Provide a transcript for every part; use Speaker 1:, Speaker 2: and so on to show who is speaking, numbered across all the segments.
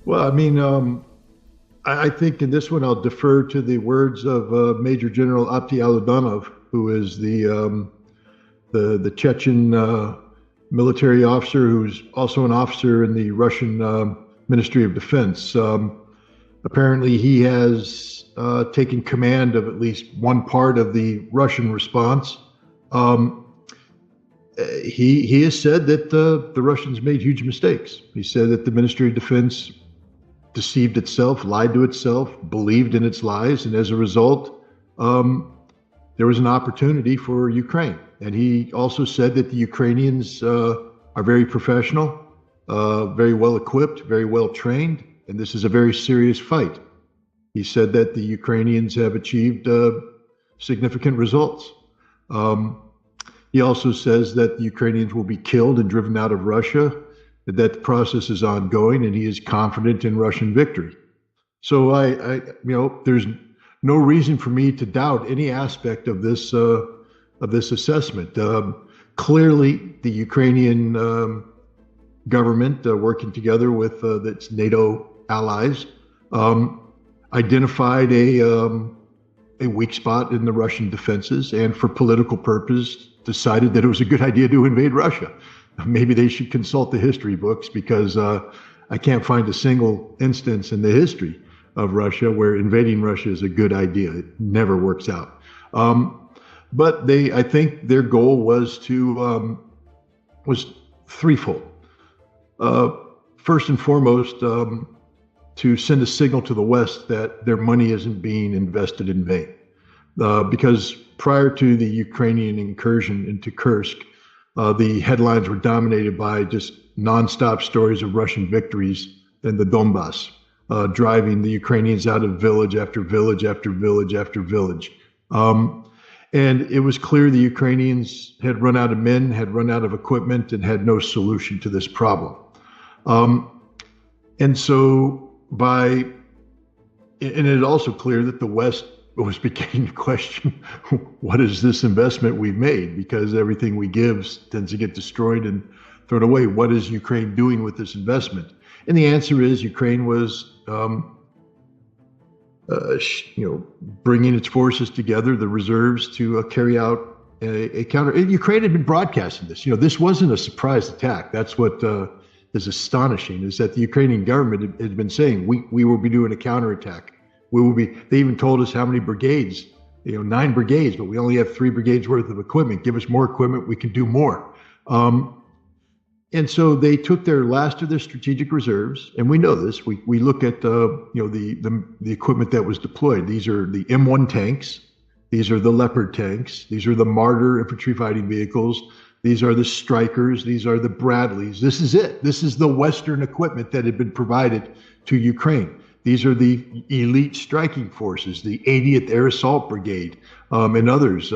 Speaker 1: Well, I mean, I think in this one I'll defer to the words of Major General Abdi Aludonov, who is the Chechen military officer who's also an officer in the Russian Ministry of Defense. Apparently, he has taken command of at least one part of the Russian response. Um, he has said that the Russians made huge mistakes. He said that the Ministry of Defense deceived itself, lied to itself, believed in its lies, and as a result, there was an opportunity for Ukraine. And he also said that the Ukrainians are very professional, very well equipped, very well trained, and this is a very serious fight. He said that the Ukrainians have achieved significant results. Um, he also says that the Ukrainians will be killed and driven out of Russia, that the process is ongoing, and he is confident in Russian victory. So there's no reason for me to doubt any aspect of this assessment. Clearly, the Ukrainian government, working together with its NATO allies, identified a weak spot in the Russian defenses, and for political purpose, decided that it was a good idea to invade Russia. Maybe they should consult the history books, because I can't find a single instance in the history of Russia where invading Russia is a good idea. It never works out. But I think their goal was threefold. First and foremost, to send a signal to the West that their money isn't being invested in vain. Because prior to the Ukrainian incursion into Kursk, the headlines were dominated by just nonstop stories of Russian victories in the Donbass, driving the Ukrainians out of village after village after village after village. And it was clear the Ukrainians had run out of men, had run out of equipment, and had no solution to this problem. And so and it's also clear that the West was beginning to question, what is this investment we've made? Because everything we give tends to get destroyed and thrown away. What is Ukraine doing with this investment? And the answer is Ukraine was, bringing its forces together, the reserves, to carry out a counter. Ukraine had been broadcasting this. This wasn't a surprise attack. That's what is astonishing, is that the Ukrainian government had been saying, we will be doing a counterattack. They even told us how many brigades, 9 brigades, but we only have 3 brigades worth of equipment. Give us more equipment, we can do more. And so they took their last of their strategic reserves, and we know this. We look at the equipment that was deployed. These are the M1 tanks, these are the Leopard tanks, these are the Marder infantry fighting vehicles, these are the Strykers, these are the Bradleys. This is it. This is the Western equipment that had been provided to Ukraine. These are the elite striking forces, the 80th Air Assault Brigade, and others.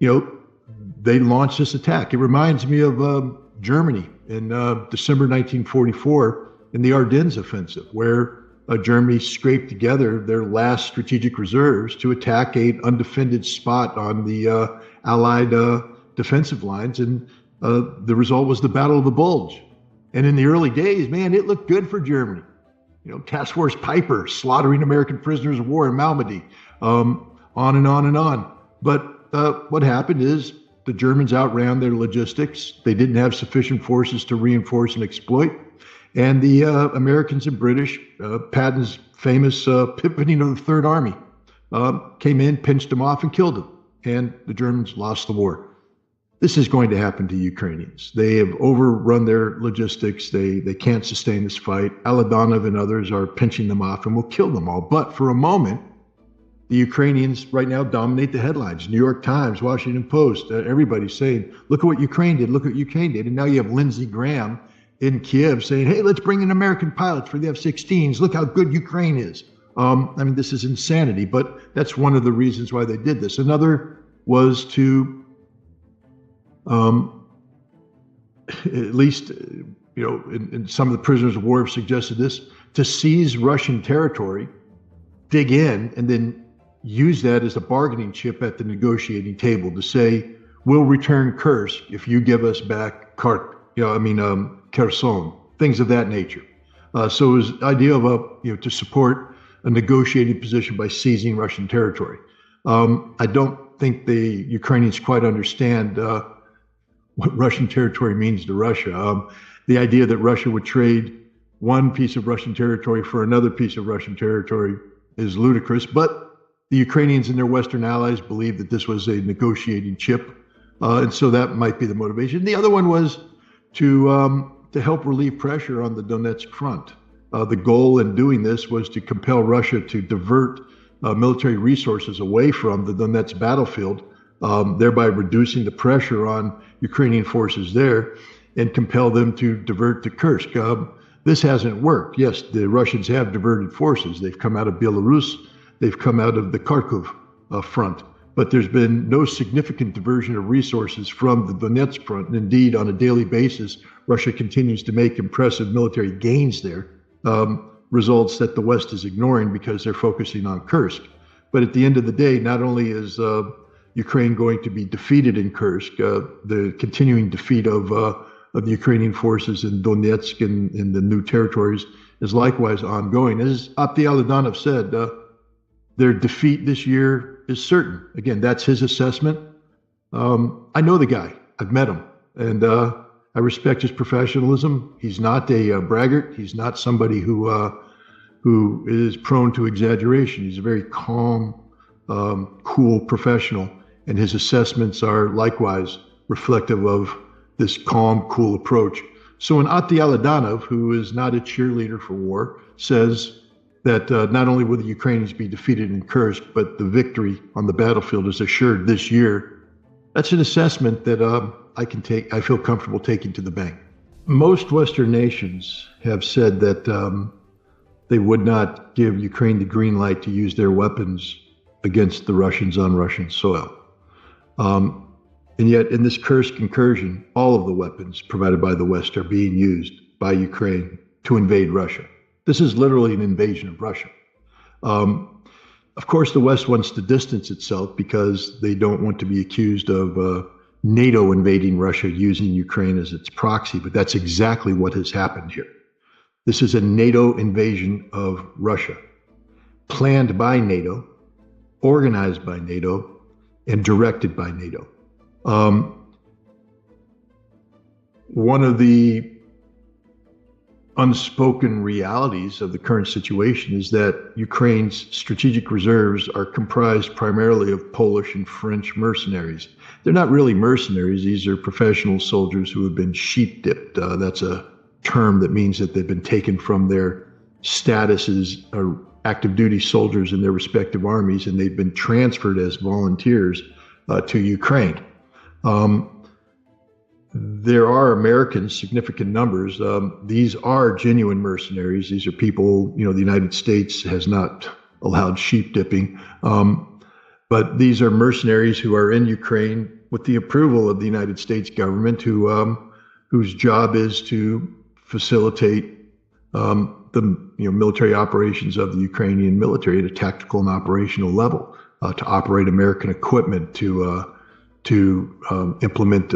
Speaker 1: They launched this attack. It reminds me of Germany in December 1944 in the Ardennes offensive, where Germany scraped together their last strategic reserves to attack an undefended spot on the Allied defensive lines. And the result was the Battle of the Bulge. And in the early days, man, it looked good for Germany. Task Force Piper slaughtering American prisoners of war in Malmedy, on and on and on. But what happened is the Germans outran their logistics. They didn't have sufficient forces to reinforce and exploit. And the Americans and British, Patton's famous pivoting of the Third Army, came in, pinched them off, and killed them. And the Germans lost the war. This is going to happen to Ukrainians. They have overrun their logistics. They can't sustain this fight. Aladonov and others are pinching them off and will kill them all. But for a moment, the Ukrainians right now dominate the headlines. New York Times, Washington Post, everybody's saying, look at what Ukraine did, look at what Ukraine did. And now you have Lindsey Graham in Kiev saying, hey, let's bring in American pilots for the F-16s. Look how good Ukraine is. This is insanity, but that's one of the reasons why they did this. Another was to at least, and some of the prisoners of war have suggested this, to seize Russian territory, dig in, and then use that as a bargaining chip at the negotiating table to say, we'll return Kursk if you give us back Kherson, things of that nature. So it was the idea of to support a negotiating position by seizing Russian territory. I don't think the Ukrainians quite understand what Russian territory means to Russia. The idea that Russia would trade one piece of Russian territory for another piece of Russian territory is ludicrous, but the Ukrainians and their Western allies believed that this was a negotiating chip, and so that might be the motivation. The other one was to help relieve pressure on the Donetsk front. The goal in doing this was to compel Russia to divert military resources away from the Donetsk battlefield, thereby reducing the pressure on Ukrainian forces there and compel them to divert to Kursk. This hasn't worked. Yes, the Russians have diverted forces. They've come out of Belarus. They've come out of the Kharkov front. But there's been no significant diversion of resources from the Donetsk front. And indeed, on a daily basis, Russia continues to make impressive military gains there, results that the West is ignoring because they're focusing on Kursk. But at the end of the day, not only is Ukraine going to be defeated in Kursk, the continuing defeat of the Ukrainian forces in Donetsk and in the new territories is likewise ongoing. As Abdi Aladanov said, their defeat this year is certain. Again, that's his assessment. I know the guy. I've met him. And I respect his professionalism. He's not a braggart. He's not somebody who is prone to exaggeration. He's a very calm, cool professional. And his assessments are likewise reflective of this calm, cool approach. So when Abdi Aladanov, who is not a cheerleader for war, says that not only will the Ukrainians be defeated in Kursk, but the victory on the battlefield is assured this year, that's an assessment that I feel comfortable taking to the bank. Most Western nations have said that they would not give Ukraine the green light to use their weapons against the Russians on Russian soil. And yet in this Kursk incursion, all of the weapons provided by the West are being used by Ukraine to invade Russia. This is literally an invasion of Russia. Of course, the West wants to distance itself because they don't want to be accused of NATO invading Russia using Ukraine as its proxy, but that's exactly what has happened here. This is a NATO invasion of Russia, planned by NATO, organized by NATO, and directed by NATO. One of the unspoken realities of the current situation is that Ukraine's strategic reserves are comprised primarily of Polish and French mercenaries. They're not really mercenaries. These are professional soldiers who have been sheep dipped. That's a term that means that they've been taken from their status as active duty soldiers in their respective armies, and they've been transferred as volunteers to Ukraine. There are Americans, significant numbers. These are genuine mercenaries. These are people, the United States has not allowed sheep dipping. But these are mercenaries who are in Ukraine with the approval of the United States government, whose job is to facilitate the military operations of the Ukrainian military at a tactical and operational level, to operate American equipment, to implement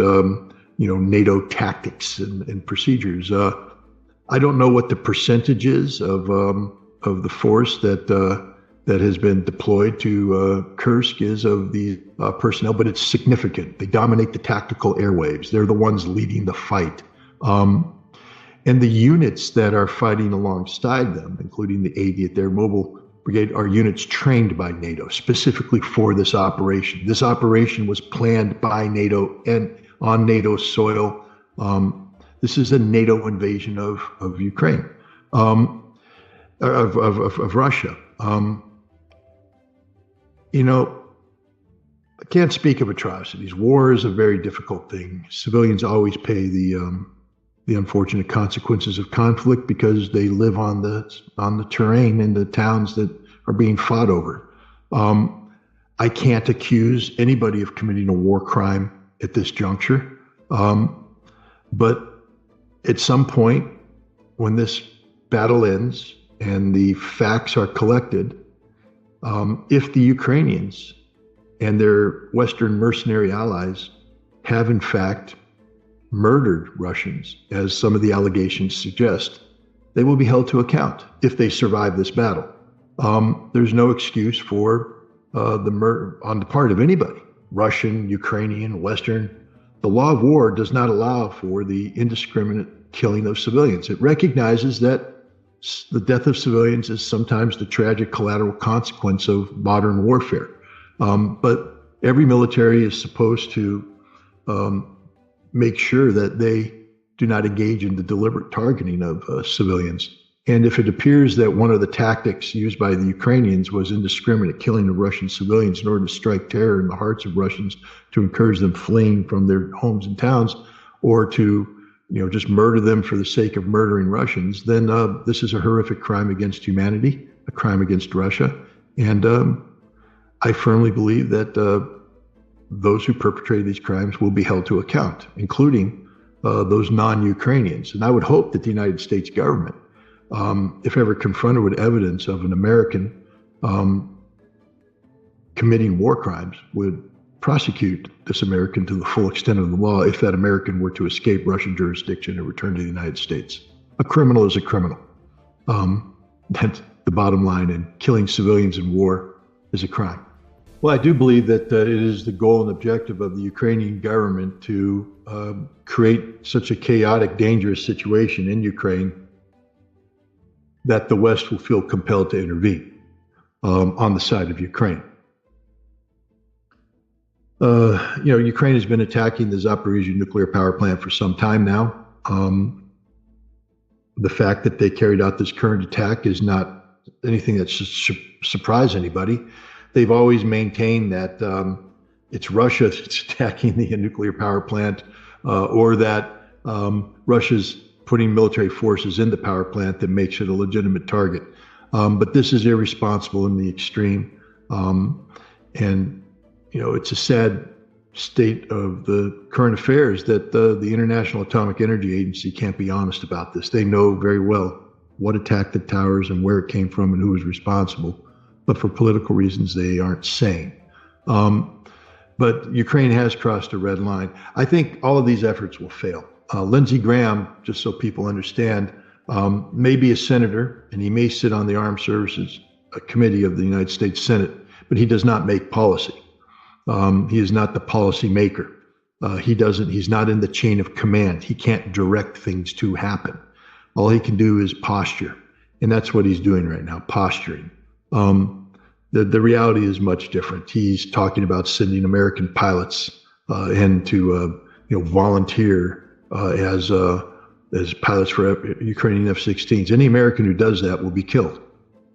Speaker 1: NATO tactics and procedures. I don't know what the percentage is of the force that has been deployed to Kursk is of the personnel, but it's significant. They dominate the tactical airwaves. They're the ones leading the fight. And the units that are fighting alongside them, including the 80th Air Mobile Brigade, are units trained by NATO specifically for this operation. This operation was planned by NATO and on NATO soil. This is a NATO invasion of Ukraine, of Russia. I can't speak of atrocities. War is a very difficult thing. Civilians always pay the unfortunate consequences of conflict because they live on the terrain in the towns that are being fought over. I can't accuse anybody of committing a war crime at this juncture. But at some point, when this battle ends and the facts are collected, if the Ukrainians and their Western mercenary allies have in fact murdered Russians, as some of the allegations suggest, they will be held to account if they survive this battle. There's no excuse for the murder on the part of anybody, Russian, Ukrainian, Western. The law of war does not allow for the indiscriminate killing of civilians. It recognizes that the death of civilians is sometimes the tragic collateral consequence of modern warfare. But every military is supposed to make sure that they do not engage in the deliberate targeting of civilians. And if it appears that one of the tactics used by the Ukrainians was indiscriminate killing of Russian civilians in order to strike terror in the hearts of Russians to encourage them fleeing from their homes and towns, or to just murder them for the sake of murdering Russians, then this is a horrific crime against humanity, a crime against Russia. And I firmly believe that those who perpetrated these crimes will be held to account, including those non-Ukrainians. And I would hope that the United States government, if ever confronted with evidence of an American committing war crimes, would prosecute this American to the full extent of the law if that American were to escape Russian jurisdiction and return to the United States. A criminal is a criminal. That's the bottom line, and killing civilians in war is a crime. Well, I do believe that it is the goal and objective of the Ukrainian government to create such a chaotic, dangerous situation in Ukraine that the West will feel compelled to intervene on the side of Ukraine. Ukraine has been attacking the Zaporizhzhia nuclear power plant for some time now. The fact that they carried out this current attack is not anything that should surprise anybody. They've always maintained that it's Russia that's attacking the nuclear power plant, or that Russia's putting military forces in the power plant that makes it a legitimate target. But this is irresponsible in the extreme. And it's a sad state of the current affairs that the International Atomic Energy Agency can't be honest about this. They know very well what attacked the towers and where it came from and who was responsible. But for political reasons, they aren't saying. But Ukraine has crossed a red line. I think all of these efforts will fail. Lindsey Graham, just so people understand, may be a senator, and he may sit on the Armed Services Committee of the United States Senate, but he does not make policy. He is not the policy maker. He's not in the chain of command. He can't direct things to happen. All he can do is posture. And that's what he's doing right now, posturing. The reality is much different. He's talking about sending American pilots in to volunteer as pilots for Ukrainian F-16s. Any American who does that will be killed.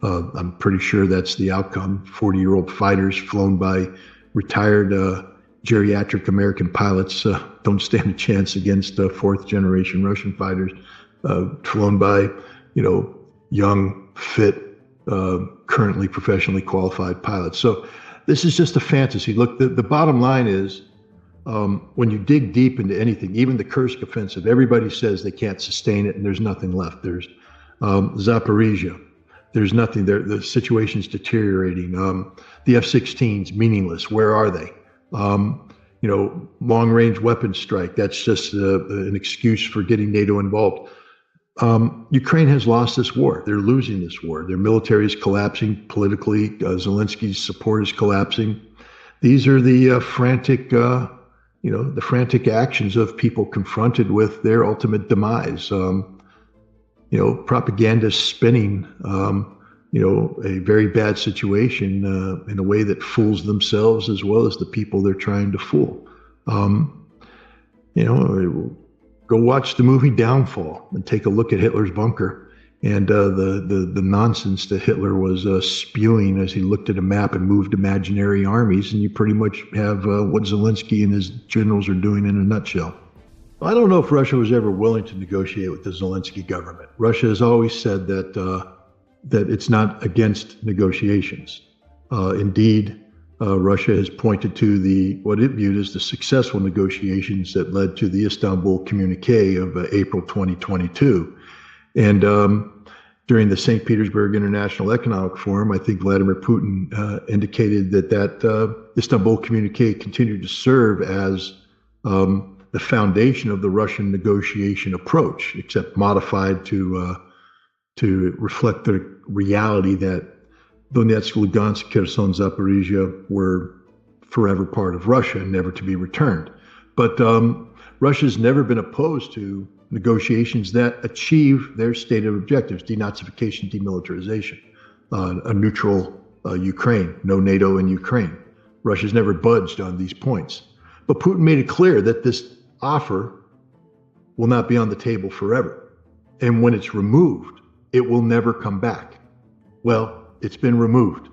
Speaker 1: I'm pretty sure that's the outcome. 40-year-old fighters flown by retired geriatric American pilots don't stand a chance against fourth-generation Russian fighters flown by young, fit, currently professionally qualified pilots. So this is just a fantasy. Look, the bottom line is, when you dig deep into anything, even the Kursk offensive, everybody says they can't sustain it and there's nothing left. There's Zaporizhzhia. There's nothing there. The situation's deteriorating. The F-16s, meaningless. Where are they? Long-range weapon strike. That's just an excuse for getting NATO involved. Ukraine has lost this war. They're losing this war. Their military is collapsing politically. Zelensky's support is collapsing. These are the frantic actions of people confronted with their ultimate demise. Propaganda spinning, a very bad situation in a way that fools themselves as well as the people they're trying to fool. Go watch the movie Downfall and take a look at Hitler's bunker and the nonsense that Hitler was spewing as he looked at a map and moved imaginary armies, and you pretty much have what Zelensky and his generals are doing in a nutshell. I don't know if Russia was ever willing to negotiate with the Zelensky government. Russia has always said that it's not against negotiations. Indeed, Russia has pointed to what it viewed as the successful negotiations that led to the Istanbul Communique of April 2022. And during the St. Petersburg International Economic Forum, I think Vladimir Putin indicated that Istanbul Communique continued to serve as the foundation of the Russian negotiation approach, except modified to to reflect the reality that Donetsk, Lugansk, Kherson, Zaporizhia were forever part of Russia and never to be returned. But Russia's never been opposed to negotiations that achieve their stated objectives: denazification, demilitarization, a neutral Ukraine, no NATO in Ukraine. Russia's never budged on these points. But Putin made it clear that this offer will not be on the table forever. And when it's removed, it will never come back. Well, it's been removed.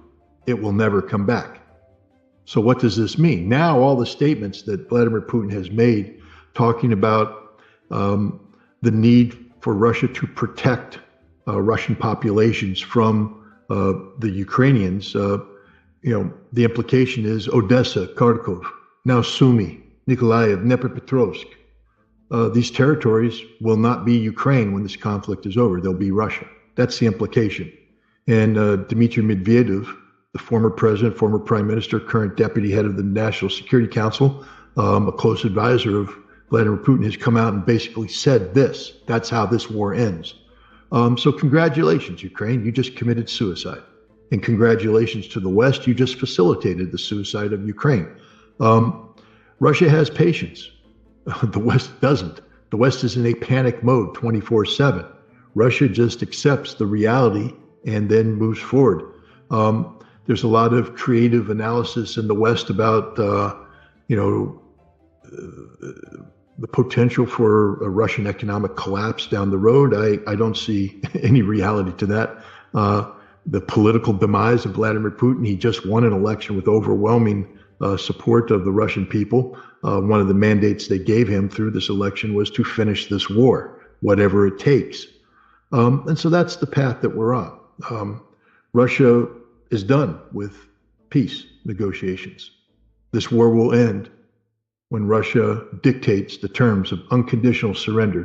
Speaker 1: It will never come back. So what does this mean? Now all the statements that Vladimir Putin has made talking about the need for Russia to protect Russian populations from the Ukrainians, the implication is Odessa, Kharkov, now Sumy, Nikolaev, Dnepropetrovsk. These territories will not be Ukraine when this conflict is over. They'll be Russia. That's the implication. And Dmitry Medvedev, the former president, former prime minister, current deputy head of the National Security Council, a close advisor of Vladimir Putin, has come out and basically said this. That's how this war ends. So congratulations, Ukraine. You just committed suicide. And congratulations to the West. You just facilitated the suicide of Ukraine. Russia has patience. The West doesn't. The West is in a panic mode 24/7. Russia just accepts the reality and then moves forward. There's a lot of creative analysis in the West about, the potential for a Russian economic collapse down the road. I don't see any reality to that. The political demise of Vladimir Putin, he just won an election with overwhelming support of the Russian people. One of the mandates they gave him through this election was to finish this war, whatever it takes. And so that's the path that we're on. Russia is done with peace negotiations. This war will end when Russia dictates the terms of unconditional surrender